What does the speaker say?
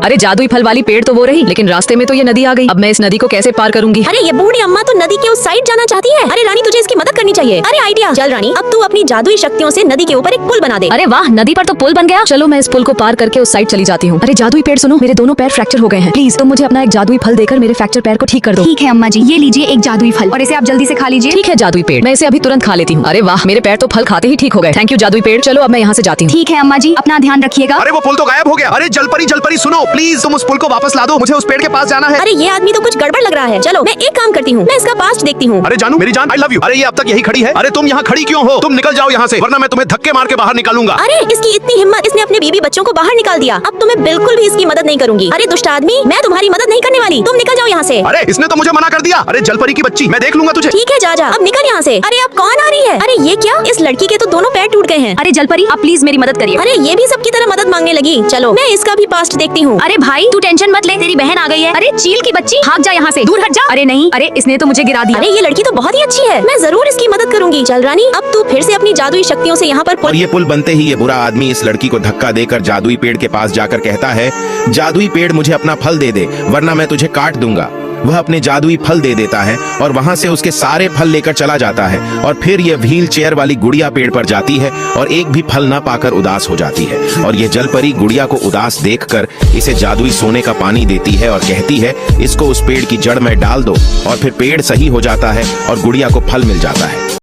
अरे जादुई फल वाली पेड़ तो वो रही, लेकिन रास्ते में तो ये नदी आ गई। अब मैं इस नदी को कैसे पार करूंगी? अरे ये बूढ़ी अम्मा तो नदी के उस साइड जाना चाहती है। अरे रानी तुझे इसकी मदद करनी चाहिए। अरे आइडिया, चल रानी अब तू अपनी जादुई शक्तियों से नदी के ऊपर एक पुल बना दे। अरे वाह, नदी पर तो पुल बन गया। चलो मैं इस पुल को पार करके उस साइड चली जाती हूँ। अरे जादुई पेड़ सुनो, मेरे दोनों पैर फ्रैक्चर हो गए हैं। प्लीज तुम मुझे अपना एक जादुई फल देकर मेरे फ्रैक्चर पैर को ठीक कर दो। ठीक है अम्मा जी, ये लीजिए एक जादुई फल और इसे आप जल्दी से खा लीजिए। ठीक है जादुई पेड़, मैं इसे अभी तुरंत खा लेती हूँ। अरे वाह, मेरे पैर तो फल खाते ही ठीक हो गए। थैंक यू जादुई पेड़। चलो अब मैं यहाँ से जाती हूँ। ठीक है अम्मा जी, अपना ध्यान रखिएगा। अरे वो पुल तो गायब हो गया। अरे जलपरी सुनो, प्लीज तुम उस पुल को वापस ला दो, मुझे उस पेड़ के पास जाना है। अरे ये आदमी तो कुछ गड़बड़ लग रहा है। चलो मैं एक काम करती हूँ, मैं इसका पास्ट देखती हूँ। अरे जानू मेरी जान, आई लव यू। अरे ये अब तक यही खड़ी है। अरे तुम यहाँ खड़ी क्यों हो? तुम निकल जाओ यहाँ से, वरना मैं तुम्हें धक्के मार के बाहर निकालूंगा। अरे इसकी इतनी हिम्मत, इसने अपने बीबी बच्चों को बाहर निकाल दिया। अब तो मैं बिल्कुल भी इसकी मदद नहीं करूंगी। अरे दुष्ट आदमी, मैं तुम्हारी मदद नहीं करने वाली, तुम निकल जाओ यहाँ से। अरे इसने तो मुझे मना कर दिया। अरे जलपरी की बच्ची, मैं देख लूंगा तुझे। ठीक है जा, अब निकल यहाँ से। अरे अब कौन आ रही है? अरे ये क्या, इस लड़की के तो दोनों पैर टूट गए हैं। अरे जलपरी, आप प्लीज मेरी मदद करिए। अरे ये भी सबकी तरह मदद मांगने लगी। चलो मैं इसका भी पास्ट देखती हूँ। अरे भाई तू टेंशन मत ले, तेरी बहन आ गई है। अरे चील की बच्ची, भाग जा यहाँ से, दूर हट जा। अरे नहीं, अरे इसने तो मुझे गिरा दिया। अरे ये लड़की तो बहुत ही अच्छी है, मैं जरूर इसकी मदद करूंगी। चल रानी, अब तू फिर से अपनी जादुई शक्तियों से यहाँ पर और ये पुल बनते ही ये बुरा आदमी इस लड़की को धक्का देकर जादुई पेड़ के पास जाकर कहता है, जादुई पेड़ मुझे अपना फल दे दे, वरना मैं तुझे काट दूंगा। वह अपने जादुई फल दे देता है और वहां से उसके सारे फल लेकर चला जाता है। और फिर यह व्हील चेयर वाली गुड़िया पेड़ पर जाती है और एक भी फल ना पाकर उदास हो जाती है। और ये जलपरी गुड़िया को उदास देखकर इसे जादुई सोने का पानी देती है और कहती है, इसको उस पेड़ की जड़ में डाल दो। और फिर पेड़ सही हो जाता है और गुड़िया को फल मिल जाता है।